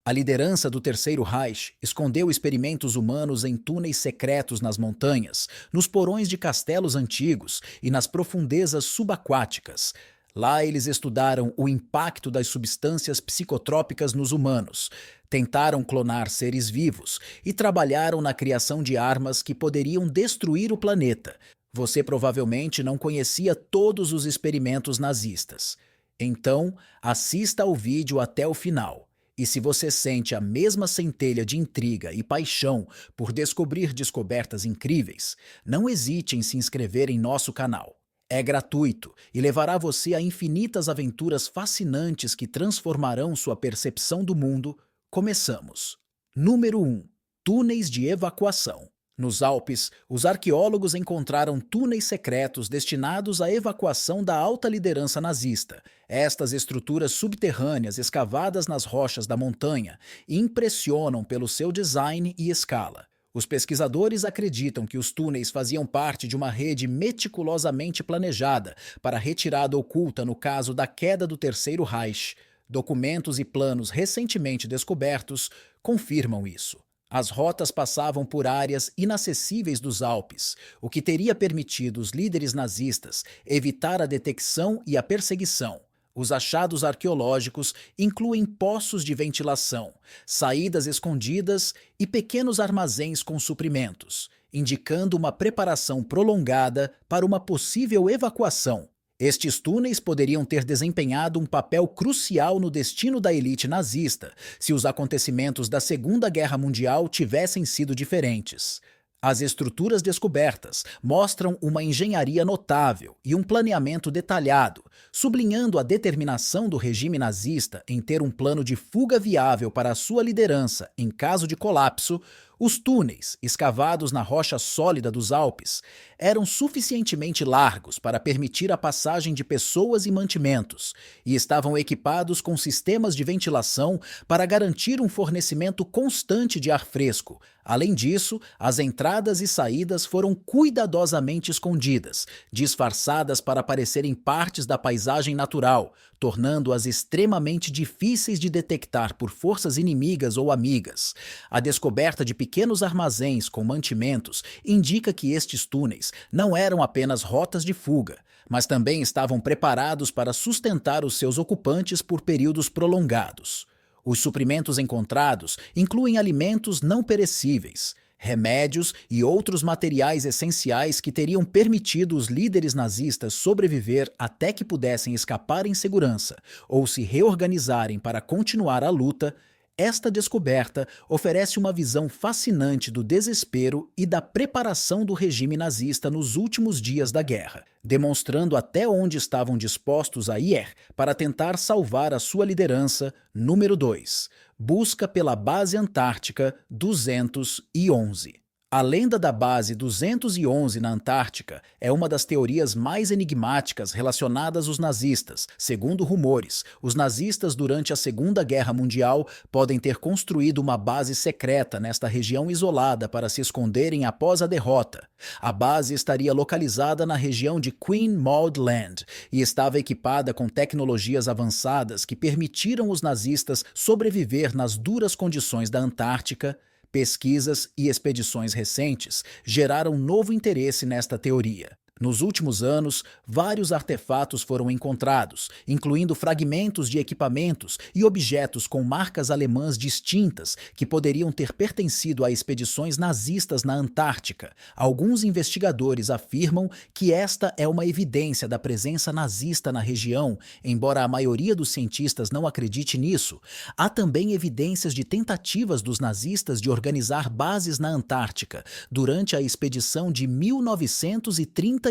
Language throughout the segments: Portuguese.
A liderança do Terceiro Reich escondeu experimentos humanos em túneis secretos nas montanhas, nos porões de castelos antigos e nas profundezas subaquáticas. Lá eles estudaram o impacto das substâncias psicotrópicas nos humanos, tentaram clonar seres vivos e trabalharam na criação de armas que poderiam destruir o planeta. Você provavelmente não conhecia todos os experimentos nazistas. Então, assista ao vídeo até o final. E se você sente a mesma centelha de intriga e paixão por descobrir descobertas incríveis, não hesite em se inscrever em nosso canal. É gratuito e levará você a infinitas aventuras fascinantes que transformarão sua percepção do mundo. Começamos. Número 1. Túneis de evacuação. Nos Alpes, os arqueólogos encontraram túneis secretos destinados à evacuação da alta liderança nazista. Estas estruturas subterrâneas escavadas nas rochas da montanha impressionam pelo seu design e escala. Os pesquisadores acreditam que os túneis faziam parte de uma rede meticulosamente planejada para a retirada oculta no caso da queda do Terceiro Reich. Documentos e planos recentemente descobertos confirmam isso. As rotas passavam por áreas inacessíveis dos Alpes, o que teria permitido os líderes nazistas evitar a detecção e a perseguição. Os achados arqueológicos incluem poços de ventilação, saídas escondidas e pequenos armazéns com suprimentos, indicando uma preparação prolongada para uma possível evacuação. Estes túneis poderiam ter desempenhado um papel crucial no destino da elite nazista se os acontecimentos da Segunda Guerra Mundial tivessem sido diferentes. As estruturas descobertas mostram uma engenharia notável e um planeamento detalhado, sublinhando a determinação do regime nazista em ter um plano de fuga viável para a sua liderança em caso de colapso. Os túneis, escavados na rocha sólida dos Alpes, eram suficientemente largos para permitir a passagem de pessoas e mantimentos, e estavam equipados com sistemas de ventilação para garantir um fornecimento constante de ar fresco. Além disso, as entradas e saídas foram cuidadosamente escondidas, disfarçadas para parecerem partes da paisagem natural, tornando-as extremamente difíceis de detectar por forças inimigas ou amigas. A descoberta de pequenos armazéns com mantimentos indica que estes túneis não eram apenas rotas de fuga, mas também estavam preparados para sustentar os seus ocupantes por períodos prolongados. Os suprimentos encontrados incluem alimentos não perecíveis, remédios e outros materiais essenciais que teriam permitido os líderes nazistas sobreviver até que pudessem escapar em segurança ou se reorganizarem para continuar a luta. Esta descoberta oferece uma visão fascinante do desespero e da preparação do regime nazista nos últimos dias da guerra, demonstrando até onde estavam dispostos a ir para tentar salvar a sua liderança. Número 2. Busca pela Base Antártica 211. A lenda da Base 211 na Antártica é uma das teorias mais enigmáticas relacionadas aos nazistas. Segundo rumores, os nazistas durante a Segunda Guerra Mundial podem ter construído uma base secreta nesta região isolada para se esconderem após a derrota. A base estaria localizada na região de Queen Maud Land e estava equipada com tecnologias avançadas que permitiram os nazistas sobreviver nas duras condições da Antártica. Pesquisas e expedições recentes geraram novo interesse nesta teoria. Nos últimos anos, vários artefatos foram encontrados, incluindo fragmentos de equipamentos e objetos com marcas alemãs distintas que poderiam ter pertencido a expedições nazistas na Antártica. Alguns investigadores afirmam que esta é uma evidência da presença nazista na região, embora a maioria dos cientistas não acredite nisso. Há também evidências de tentativas dos nazistas de organizar bases na Antártica durante a expedição de 1938,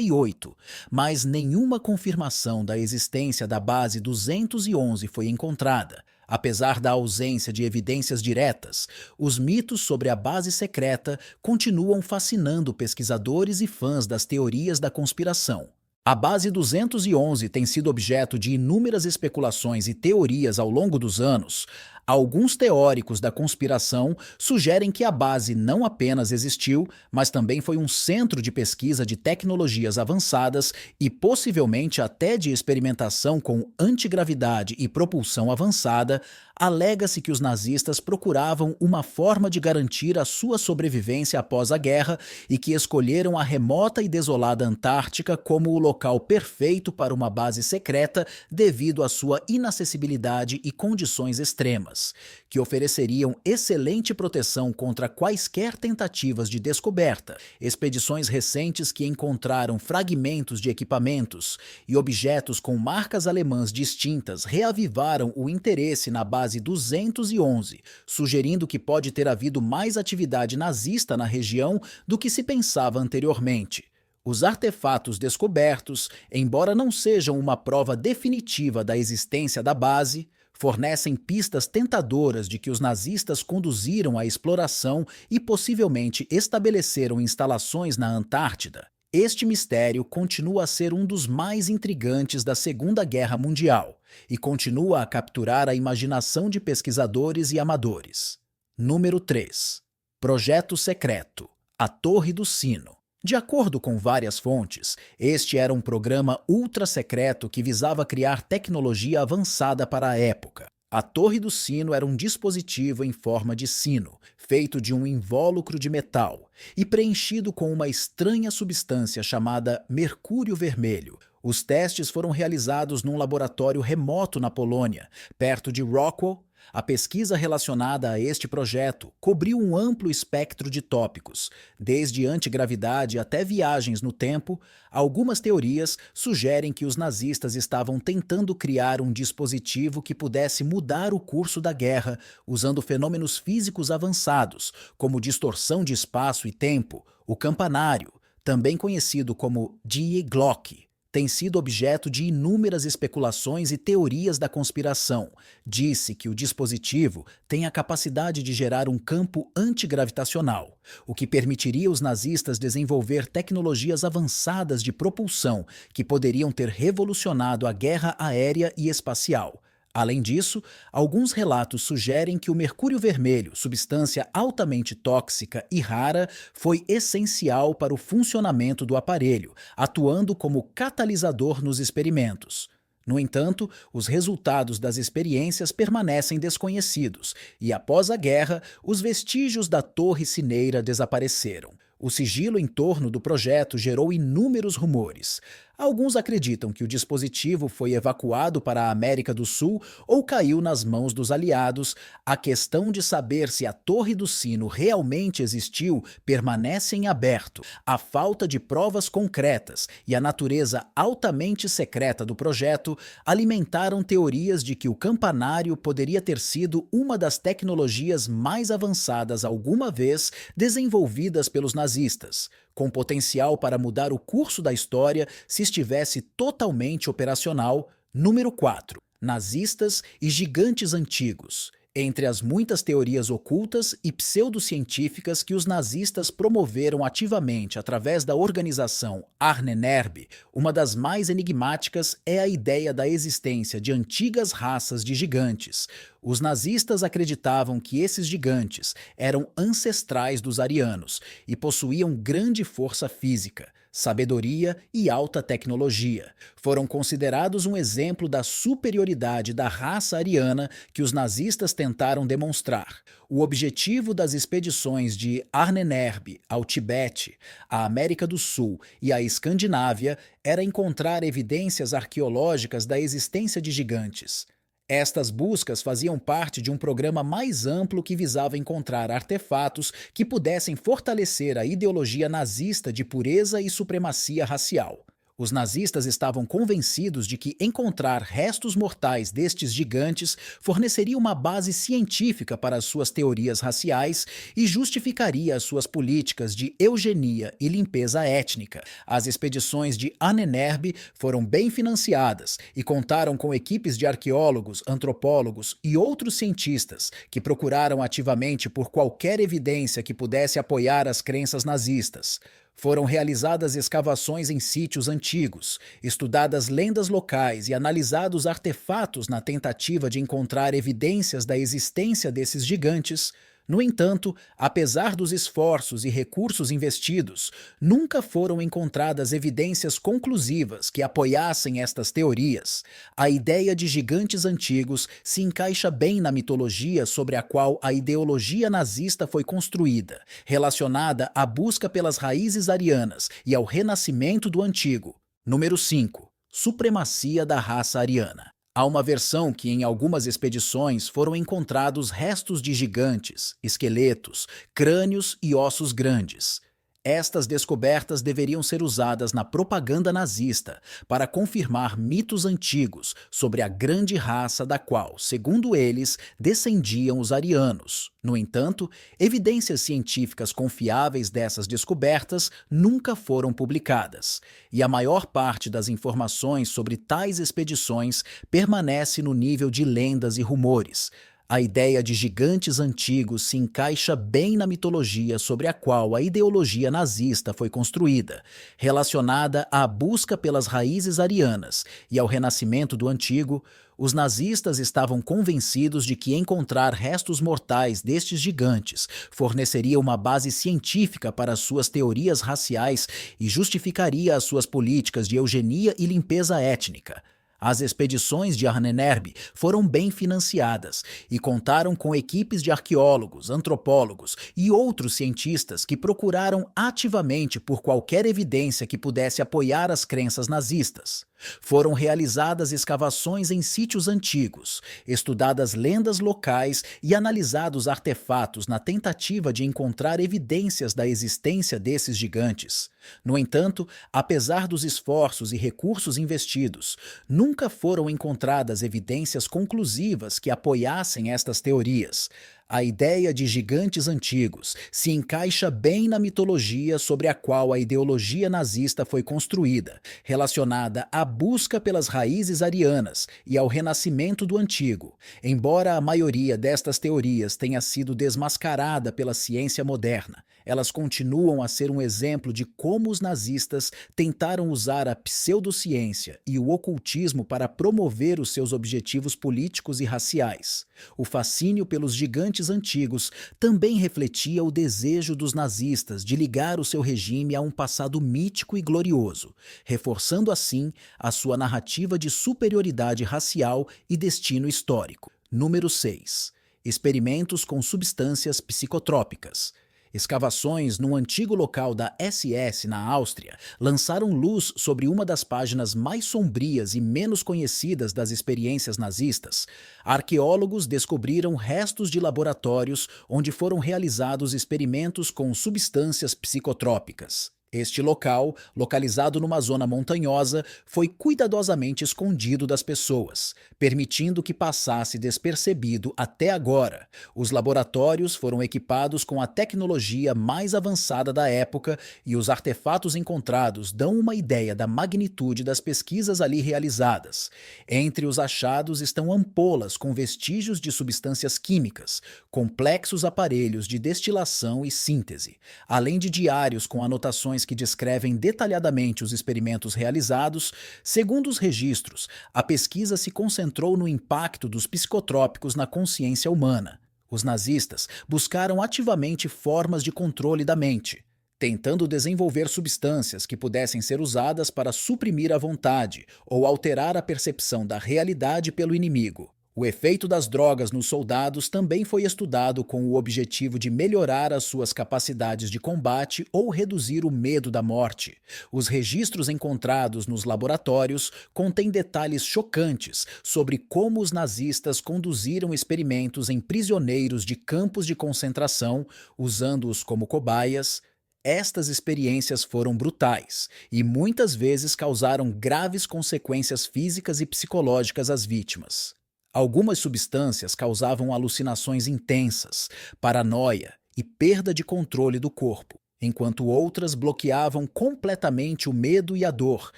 mas nenhuma confirmação da existência da Base 211 foi encontrada. Apesar da ausência de evidências diretas, os mitos sobre a base secreta continuam fascinando pesquisadores e fãs das teorias da conspiração. A Base 211 tem sido objeto de inúmeras especulações e teorias ao longo dos anos. Alguns teóricos da conspiração sugerem que a base não apenas existiu, mas também foi um centro de pesquisa de tecnologias avançadas e possivelmente até de experimentação com antigravidade e propulsão avançada. Alega-se que os nazistas procuravam uma forma de garantir a sua sobrevivência após a guerra e que escolheram a remota e desolada Antártica como o local perfeito para uma base secreta devido à sua inacessibilidade e condições extremas, que ofereceriam excelente proteção contra quaisquer tentativas de descoberta. Expedições recentes que encontraram fragmentos de equipamentos e objetos com marcas alemãs distintas reavivaram o interesse na base 211, sugerindo que pode ter havido mais atividade nazista na região do que se pensava anteriormente. Os artefatos descobertos, embora não sejam uma prova definitiva da existência da base, fornecem pistas tentadoras de que os nazistas conduziram a exploração e possivelmente estabeleceram instalações na Antártida. Este mistério continua a ser um dos mais intrigantes da Segunda Guerra Mundial e continua a capturar a imaginação de pesquisadores e amadores. Número 3. Projeto Secreto. A Torre do Sino. De acordo com várias fontes, este era um programa ultra-secreto que visava criar tecnologia avançada para a época. A Torre do Sino era um dispositivo em forma de sino, feito de um invólucro de metal e preenchido com uma estranha substância chamada mercúrio vermelho. Os testes foram realizados num laboratório remoto na Polônia, perto de Rockwell. A pesquisa relacionada a este projeto cobriu um amplo espectro de tópicos, desde antigravidade até viagens no tempo. Algumas teorias sugerem que os nazistas estavam tentando criar um dispositivo que pudesse mudar o curso da guerra usando fenômenos físicos avançados, como distorção de espaço e tempo. O campanário, também conhecido como Die Glocke, tem sido objeto de inúmeras especulações e teorias da conspiração. Disse que o dispositivo tem a capacidade de gerar um campo antigravitacional, o que permitiria aos nazistas desenvolver tecnologias avançadas de propulsão que poderiam ter revolucionado a guerra aérea e espacial. Além disso, alguns relatos sugerem que o mercúrio vermelho, substância altamente tóxica e rara, foi essencial para o funcionamento do aparelho, atuando como catalisador nos experimentos. No entanto, os resultados das experiências permanecem desconhecidos e, após a guerra, os vestígios da Torre Cineira desapareceram. O sigilo em torno do projeto gerou inúmeros rumores. Alguns acreditam que o dispositivo foi evacuado para a América do Sul ou caiu nas mãos dos aliados. A questão de saber se a Torre do Sino realmente existiu permanece em aberto. A falta de provas concretas e a natureza altamente secreta do projeto alimentaram teorias de que o campanário poderia ter sido uma das tecnologias mais avançadas alguma vez desenvolvidas pelos nazistas, com potencial para mudar o curso da história se estivesse totalmente operacional. Número 4. Nazistas e gigantes antigos. Entre as muitas teorias ocultas e pseudocientíficas que os nazistas promoveram ativamente através da organização Ahnenerbe, uma das mais enigmáticas é a ideia da existência de antigas raças de gigantes. Os nazistas acreditavam que esses gigantes eram ancestrais dos arianos e possuíam grande força física, sabedoria e alta tecnologia. Foram considerados um exemplo da superioridade da raça ariana que os nazistas tentaram demonstrar. O objetivo das expedições de Ahnenerbe ao Tibete, à América do Sul e à Escandinávia era encontrar evidências arqueológicas da existência de gigantes. Estas buscas faziam parte de um programa mais amplo que visava encontrar artefatos que pudessem fortalecer a ideologia nazista de pureza e supremacia racial. Os nazistas estavam convencidos de que encontrar restos mortais destes gigantes forneceria uma base científica para as suas teorias raciais e justificaria as suas políticas de eugenia e limpeza étnica. As expedições de Ahnenerbe foram bem financiadas e contaram com equipes de arqueólogos, antropólogos e outros cientistas que procuraram ativamente por qualquer evidência que pudesse apoiar as crenças nazistas. Foram realizadas escavações em sítios antigos, estudadas lendas locais e analisados artefatos na tentativa de encontrar evidências da existência desses gigantes. No entanto, apesar dos esforços e recursos investidos, nunca foram encontradas evidências conclusivas que apoiassem estas teorias. A ideia de gigantes antigos se encaixa bem na mitologia sobre a qual a ideologia nazista foi construída, relacionada à busca pelas raízes arianas e ao renascimento do antigo. Número 5. Supremacia da raça ariana. Há uma versão que em algumas expedições foram encontrados restos de gigantes, esqueletos, crânios e ossos grandes. Estas descobertas deveriam ser usadas na propaganda nazista para confirmar mitos antigos sobre a grande raça da qual, segundo eles, descendiam os arianos. No entanto, evidências científicas confiáveis dessas descobertas nunca foram publicadas, e a maior parte das informações sobre tais expedições permanece no nível de lendas e rumores. A ideia de gigantes antigos se encaixa bem na mitologia sobre a qual a ideologia nazista foi construída, relacionada à busca pelas raízes arianas e ao renascimento do antigo. Os nazistas estavam convencidos de que encontrar restos mortais destes gigantes forneceria uma base científica para suas teorias raciais e justificaria as suas políticas de eugenia e limpeza étnica. As expedições de Ahnenerbe foram bem financiadas e contaram com equipes de arqueólogos, antropólogos e outros cientistas que procuraram ativamente por qualquer evidência que pudesse apoiar as crenças nazistas. Foram realizadas escavações em sítios antigos, estudadas lendas locais e analisados artefatos na tentativa de encontrar evidências da existência desses gigantes. No entanto, apesar dos esforços e recursos investidos, nunca foram encontradas evidências conclusivas que apoiassem estas teorias. A ideia de gigantes antigos se encaixa bem na mitologia sobre a qual a ideologia nazista foi construída, relacionada à busca pelas raízes arianas e ao renascimento do antigo. Embora a maioria destas teorias tenha sido desmascarada pela ciência moderna, elas continuam a ser um exemplo de como os nazistas tentaram usar a pseudociência e o ocultismo para promover os seus objetivos políticos e raciais. O fascínio pelos gigantes antigos também refletia o desejo dos nazistas de ligar o seu regime a um passado mítico e glorioso, reforçando assim a sua narrativa de superioridade racial e destino histórico. Número 6. Experimentos com substâncias psicotrópicas. Escavações num antigo local da SS na Áustria lançaram luz sobre uma das páginas mais sombrias e menos conhecidas das experiências nazistas. Arqueólogos descobriram restos de laboratórios onde foram realizados experimentos com substâncias psicotrópicas. Este local, localizado numa zona montanhosa, foi cuidadosamente escondido das pessoas, permitindo que passasse despercebido até agora. Os laboratórios foram equipados com a tecnologia mais avançada da época e os artefatos encontrados dão uma ideia da magnitude das pesquisas ali realizadas. Entre os achados estão ampolas com vestígios de substâncias químicas, complexos aparelhos de destilação e síntese, além de diários com anotações que descrevem detalhadamente os experimentos realizados. Segundo os registros, a pesquisa se concentrou no impacto dos psicotrópicos na consciência humana. Os nazistas buscaram ativamente formas de controle da mente, tentando desenvolver substâncias que pudessem ser usadas para suprimir a vontade ou alterar a percepção da realidade pelo inimigo. O efeito das drogas nos soldados também foi estudado com o objetivo de melhorar as suas capacidades de combate ou reduzir o medo da morte. Os registros encontrados nos laboratórios contêm detalhes chocantes sobre como os nazistas conduziram experimentos em prisioneiros de campos de concentração, usando-os como cobaias. Estas experiências foram brutais e muitas vezes causaram graves consequências físicas e psicológicas às vítimas. Algumas substâncias causavam alucinações intensas, paranoia e perda de controle do corpo, enquanto outras bloqueavam completamente o medo e a dor,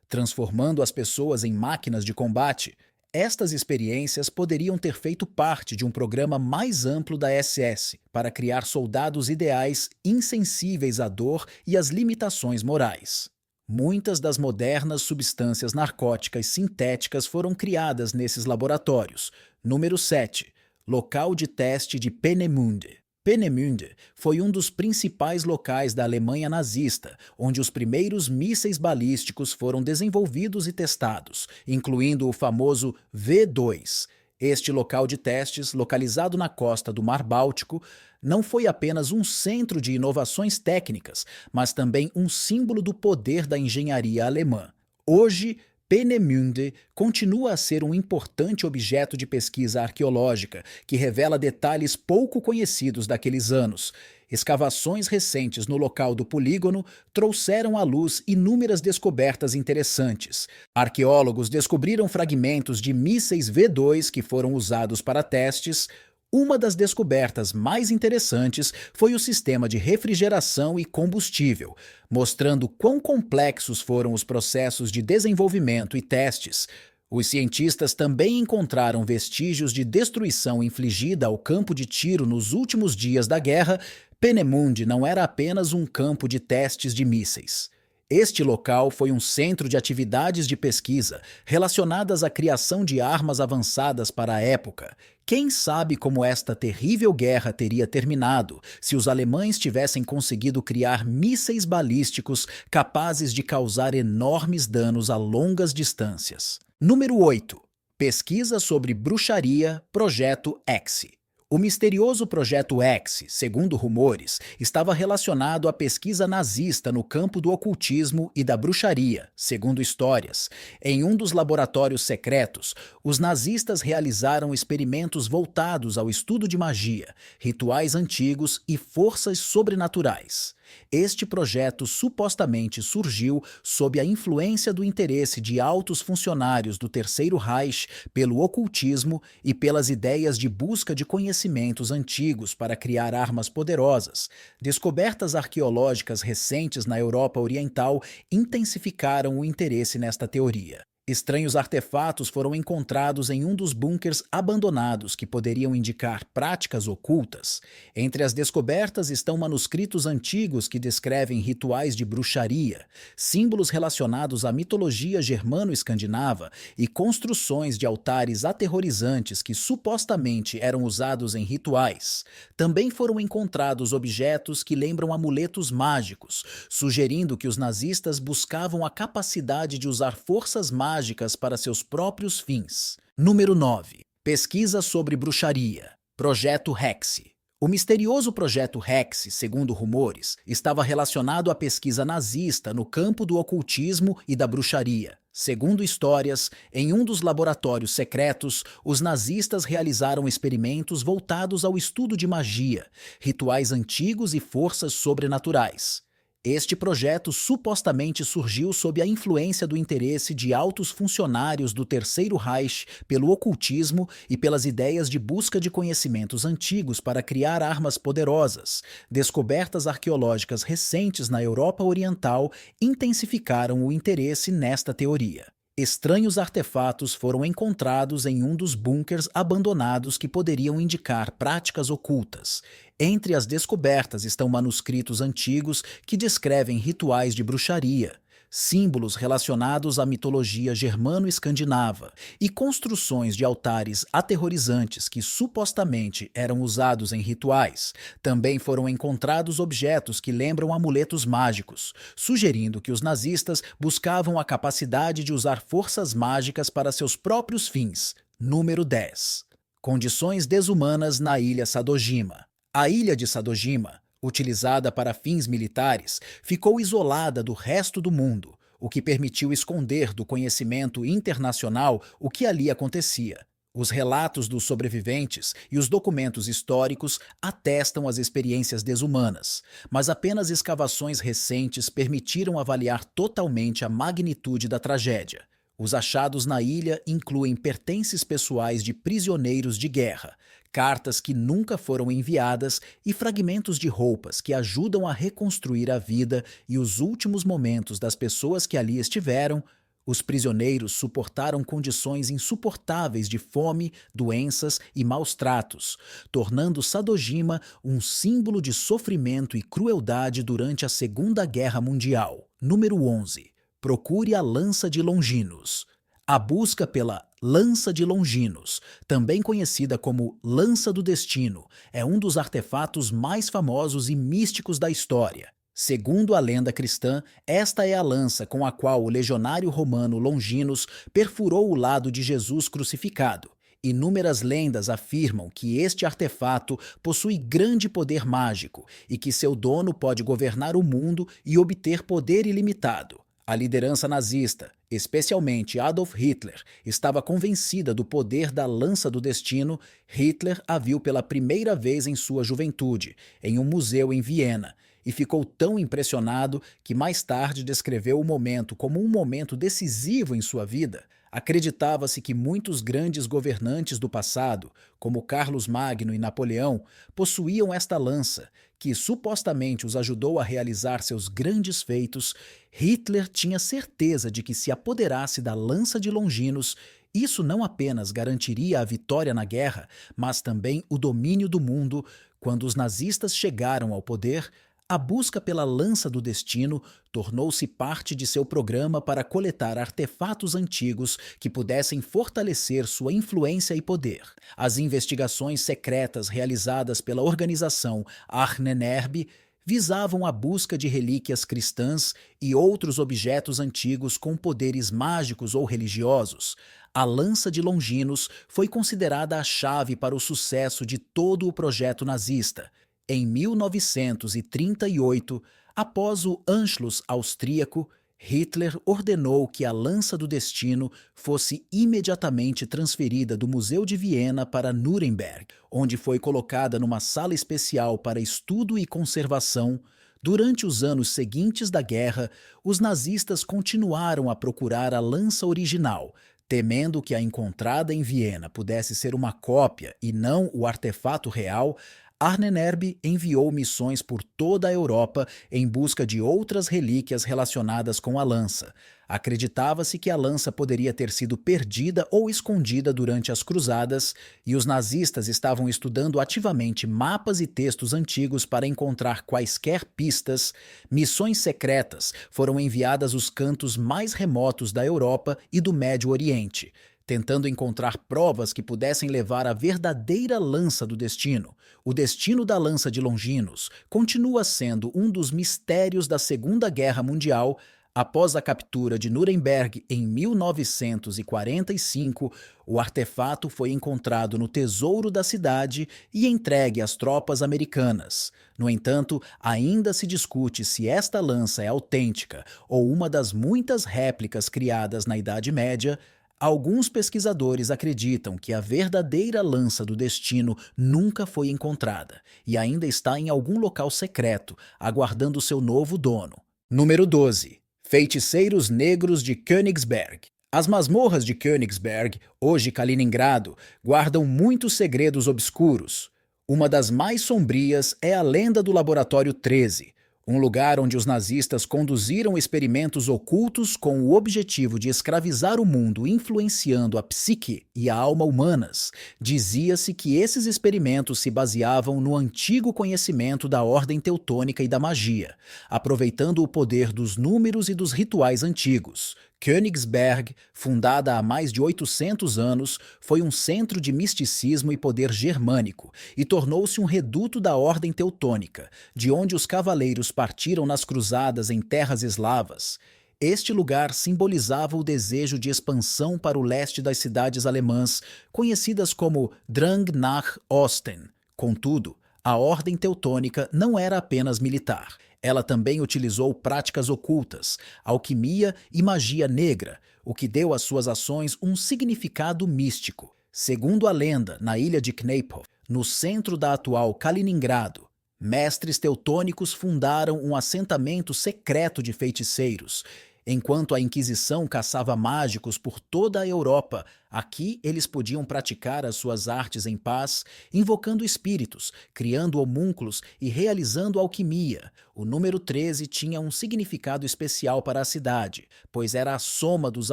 transformando as pessoas em máquinas de combate. Estas experiências poderiam ter feito parte de um programa mais amplo da SS para criar soldados ideais insensíveis à dor e às limitações morais. Muitas das modernas substâncias narcóticas sintéticas foram criadas nesses laboratórios. Número 7. Local de teste de Peenemünde. Peenemünde foi um dos principais locais da Alemanha nazista, onde os primeiros mísseis balísticos foram desenvolvidos e testados, incluindo o famoso V2. Este local de testes, localizado na costa do Mar Báltico, não foi apenas um centro de inovações técnicas, mas também um símbolo do poder da engenharia alemã. Hoje, Peenemünde continua a ser um importante objeto de pesquisa arqueológica que revela detalhes pouco conhecidos daqueles anos. Escavações recentes no local do polígono trouxeram à luz inúmeras descobertas interessantes. Arqueólogos descobriram fragmentos de mísseis V2 que foram usados para testes. Uma das descobertas mais interessantes foi o sistema de refrigeração e combustível, mostrando quão complexos foram os processos de desenvolvimento e testes. Os cientistas também encontraram vestígios de destruição infligida ao campo de tiro nos últimos dias da guerra. Peenemünde não era apenas um campo de testes de mísseis. Este local foi um centro de atividades de pesquisa relacionadas à criação de armas avançadas para a época. Quem sabe como esta terrível guerra teria terminado se os alemães tivessem conseguido criar mísseis balísticos capazes de causar enormes danos a longas distâncias. Número 8. Pesquisa sobre bruxaria, Projeto X. O misterioso Projeto X, segundo rumores, estava relacionado à pesquisa nazista no campo do ocultismo e da bruxaria, segundo histórias. Em um dos laboratórios secretos, os nazistas realizaram experimentos voltados ao estudo de magia, rituais antigos e forças sobrenaturais. Este projeto supostamente surgiu sob a influência do interesse de altos funcionários do Terceiro Reich pelo ocultismo e pelas ideias de busca de conhecimentos antigos para criar armas poderosas. Descobertas arqueológicas recentes na Europa Oriental intensificaram o interesse nesta teoria. Estranhos artefatos foram encontrados em um dos bunkers abandonados que poderiam indicar práticas ocultas. Entre as descobertas estão manuscritos antigos que descrevem rituais de bruxaria, símbolos relacionados à mitologia germano-escandinava e construções de altares aterrorizantes que supostamente eram usados em rituais. Também foram encontrados objetos que lembram amuletos mágicos, sugerindo que os nazistas buscavam a capacidade de usar forças mágicas para seus próprios fins. Número 9. Pesquisa sobre bruxaria. Projeto Hex. O misterioso Projeto Hex, segundo rumores, estava relacionado à pesquisa nazista no campo do ocultismo e da bruxaria. Segundo histórias, em um dos laboratórios secretos, os nazistas realizaram experimentos voltados ao estudo de magia, rituais antigos e forças sobrenaturais. Este projeto supostamente surgiu sob a influência do interesse de altos funcionários do Terceiro Reich pelo ocultismo e pelas ideias de busca de conhecimentos antigos para criar armas poderosas. Descobertas arqueológicas recentes na Europa Oriental intensificaram o interesse nesta teoria. Estranhos artefatos foram encontrados em um dos bunkers abandonados que poderiam indicar práticas ocultas. Entre as descobertas estão manuscritos antigos que descrevem rituais de bruxaria, símbolos relacionados à mitologia germano-escandinava e construções de altares aterrorizantes que supostamente eram usados em rituais. Também foram encontrados objetos que lembram amuletos mágicos, sugerindo que os nazistas buscavam a capacidade de usar forças mágicas para seus próprios fins. Número 10. Condições desumanas na Ilha Sadojima. A ilha de Sadojima, utilizada para fins militares, ficou isolada do resto do mundo, o que permitiu esconder do conhecimento internacional o que ali acontecia. Os relatos dos sobreviventes e os documentos históricos atestam as experiências desumanas, mas apenas escavações recentes permitiram avaliar totalmente a magnitude da tragédia. Os achados na ilha incluem pertences pessoais de prisioneiros de guerra, cartas que nunca foram enviadas e fragmentos de roupas que ajudam a reconstruir a vida e os últimos momentos das pessoas que ali estiveram. Os prisioneiros suportaram condições insuportáveis de fome, doenças e maus tratos, tornando Sadojima um símbolo de sofrimento e crueldade durante a Segunda Guerra Mundial. Número 11. Procure a Lança de Longinos. A busca pela Lança de Longinos, também conhecida como Lança do Destino, é um dos artefatos mais famosos e místicos da história. Segundo a lenda cristã, esta é a lança com a qual o legionário romano Longinos perfurou o lado de Jesus crucificado. Inúmeras lendas afirmam que este artefato possui grande poder mágico e que seu dono pode governar o mundo e obter poder ilimitado. A liderança nazista, especialmente Adolf Hitler, estava convencida do poder da Lança do Destino. Hitler a viu pela primeira vez em sua juventude, em um museu em Viena, e ficou tão impressionado que mais tarde descreveu o momento como um momento decisivo em sua vida. Acreditava-se que muitos grandes governantes do passado, como Carlos Magno e Napoleão, possuíam esta lança, que supostamente os ajudou a realizar seus grandes feitos. Hitler tinha certeza de que se apoderasse da Lança de Longinos, isso não apenas garantiria a vitória na guerra, mas também o domínio do mundo. Quando os nazistas chegaram ao poder, a busca pela Lança do Destino tornou-se parte de seu programa para coletar artefatos antigos que pudessem fortalecer sua influência e poder. As investigações secretas realizadas pela organização Ahnenerbe visavam a busca de relíquias cristãs e outros objetos antigos com poderes mágicos ou religiosos. A Lança de Longinos foi considerada a chave para o sucesso de todo o projeto nazista. Em 1938, após o Anschluss austríaco, Hitler ordenou que a Lança do Destino fosse imediatamente transferida do Museu de Viena para Nuremberg, onde foi colocada numa sala especial para estudo e conservação. Durante os anos seguintes da guerra, os nazistas continuaram a procurar a lança original, temendo que a encontrada em Viena pudesse ser uma cópia e não o artefato real. Ahnenerbe enviou missões por toda a Europa em busca de outras relíquias relacionadas com a lança. Acreditava-se que a lança poderia ter sido perdida ou escondida durante as cruzadas, e os nazistas estavam estudando ativamente mapas e textos antigos para encontrar quaisquer pistas. Missões secretas foram enviadas aos cantos mais remotos da Europa e do Médio Oriente, tentando encontrar provas que pudessem levar à verdadeira Lança do Destino. O destino da Lança de Longinos continua sendo um dos mistérios da Segunda Guerra Mundial. Após a captura de Nuremberg em 1945, o artefato foi encontrado no tesouro da cidade e entregue às tropas americanas. No entanto, ainda se discute se esta lança é autêntica ou uma das muitas réplicas criadas na Idade Média. Alguns pesquisadores acreditam que a verdadeira Lança do Destino nunca foi encontrada e ainda está em algum local secreto, aguardando seu novo dono. Número 12. Feiticeiros Negros de Königsberg. As masmorras de Königsberg, hoje Kaliningrado, guardam muitos segredos obscuros. Uma das mais sombrias é a lenda do Laboratório 13, um lugar onde os nazistas conduziram experimentos ocultos com o objetivo de escravizar o mundo, influenciando a psique e a alma humanas. Dizia-se que esses experimentos se baseavam no antigo conhecimento da ordem teutônica e da magia, aproveitando o poder dos números e dos rituais antigos. Königsberg, fundada há mais de 800 anos, foi um centro de misticismo e poder germânico e tornou-se um reduto da ordem teutônica, de onde os cavaleiros partiram nas cruzadas em terras eslavas. Este lugar simbolizava o desejo de expansão para o leste das cidades alemãs, conhecidas como Drang nach Osten. Contudo, a ordem teutônica não era apenas militar. Ela também utilizou práticas ocultas, alquimia e magia negra, o que deu às suas ações um significado místico. Segundo a lenda, na ilha de Kneiphof, no centro da atual Kaliningrado, mestres teutônicos fundaram um assentamento secreto de feiticeiros. Enquanto a Inquisição caçava mágicos por toda a Europa, aqui eles podiam praticar as suas artes em paz, invocando espíritos, criando homúnculos e realizando alquimia. O número 13 tinha um significado especial para a cidade, pois era a soma dos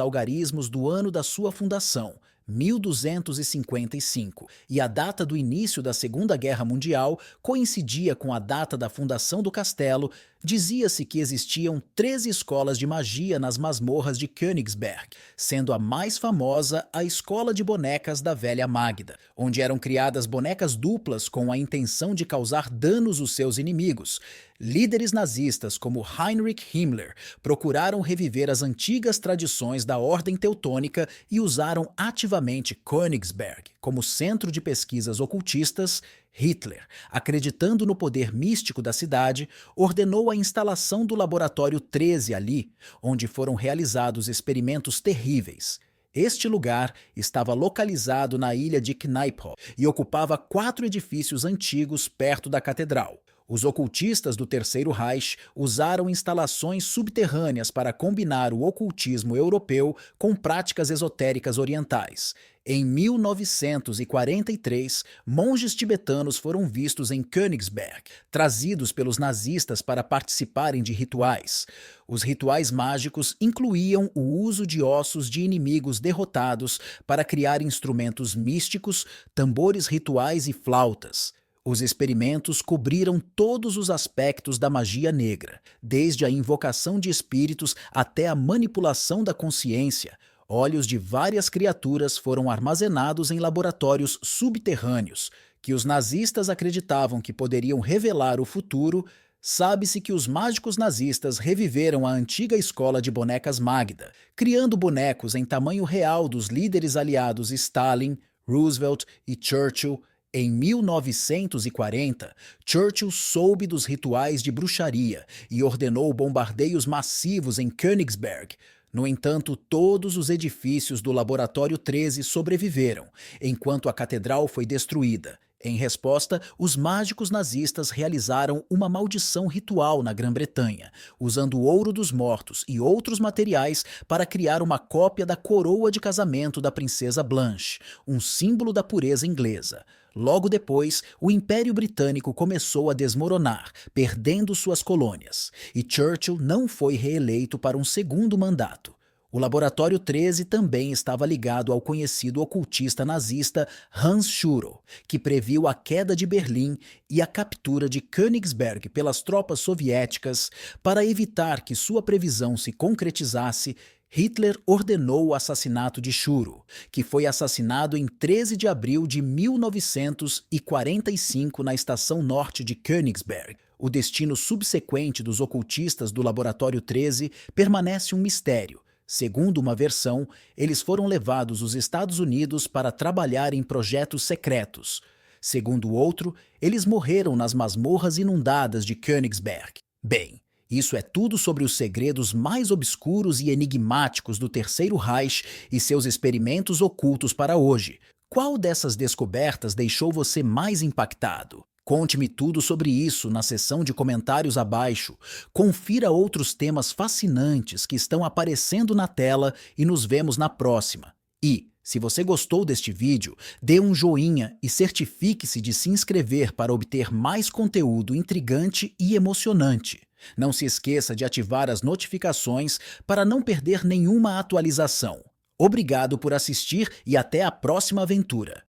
algarismos do ano da sua fundação, 1255, e a data do início da Segunda Guerra Mundial coincidia com a data da fundação do castelo. Dizia-se que existiam 13 escolas de magia nas masmorras de Königsberg, sendo a mais famosa a Escola de Bonecas da Velha Magda, onde eram criadas bonecas duplas com a intenção de causar danos aos seus inimigos. Líderes nazistas como Heinrich Himmler procuraram reviver as antigas tradições da Ordem Teutônica e usaram ativamente Königsberg como centro de pesquisas ocultistas. Hitler, acreditando no poder místico da cidade, ordenou a instalação do Laboratório 13 ali, onde foram realizados experimentos terríveis. Este lugar estava localizado na ilha de Kneipphof e ocupava 4 edifícios antigos perto da catedral. Os ocultistas do Terceiro Reich usaram instalações subterrâneas para combinar o ocultismo europeu com práticas esotéricas orientais. Em 1943, monges tibetanos foram vistos em Königsberg, trazidos pelos nazistas para participarem de rituais. Os rituais mágicos incluíam o uso de ossos de inimigos derrotados para criar instrumentos místicos, tambores rituais e flautas. Os experimentos cobriram todos os aspectos da magia negra, desde a invocação de espíritos até a manipulação da consciência. Olhos de várias criaturas foram armazenados em laboratórios subterrâneos, que os nazistas acreditavam que poderiam revelar o futuro. Sabe-se que os mágicos nazistas reviveram a antiga escola de bonecas Magda, criando bonecos em tamanho real dos líderes aliados Stalin, Roosevelt e Churchill. Em 1940, Churchill soube dos rituais de bruxaria e ordenou bombardeios massivos em Königsberg. No entanto, todos os edifícios do Laboratório 13 sobreviveram, enquanto a catedral foi destruída. Em resposta, os mágicos nazistas realizaram uma maldição ritual na Grã-Bretanha, usando o ouro dos mortos e outros materiais para criar uma cópia da coroa de casamento da princesa Blanche, um símbolo da pureza inglesa. Logo depois, o Império Britânico começou a desmoronar, perdendo suas colônias, e Churchill não foi reeleito para um segundo mandato. O Laboratório 13 também estava ligado ao conhecido ocultista nazista Hans Schurow, que previu a queda de Berlim e a captura de Königsberg pelas tropas soviéticas. Para evitar que sua previsão se concretizasse, Hitler ordenou o assassinato de Schurow, que foi assassinado em 13 de abril de 1945 na estação norte de Königsberg. O destino subsequente dos ocultistas do Laboratório 13 permanece um mistério. Segundo uma versão, eles foram levados aos Estados Unidos para trabalhar em projetos secretos. Segundo outro, eles morreram nas masmorras inundadas de Königsberg. Bem, isso é tudo sobre os segredos mais obscuros e enigmáticos do Terceiro Reich e seus experimentos ocultos para hoje. Qual dessas descobertas deixou você mais impactado? Conte-me tudo sobre isso na seção de comentários abaixo. Confira outros temas fascinantes que estão aparecendo na tela e nos vemos na próxima. E, se você gostou deste vídeo, dê um joinha e certifique-se de se inscrever para obter mais conteúdo intrigante e emocionante. Não se esqueça de ativar as notificações para não perder nenhuma atualização. Obrigado por assistir e até a próxima aventura!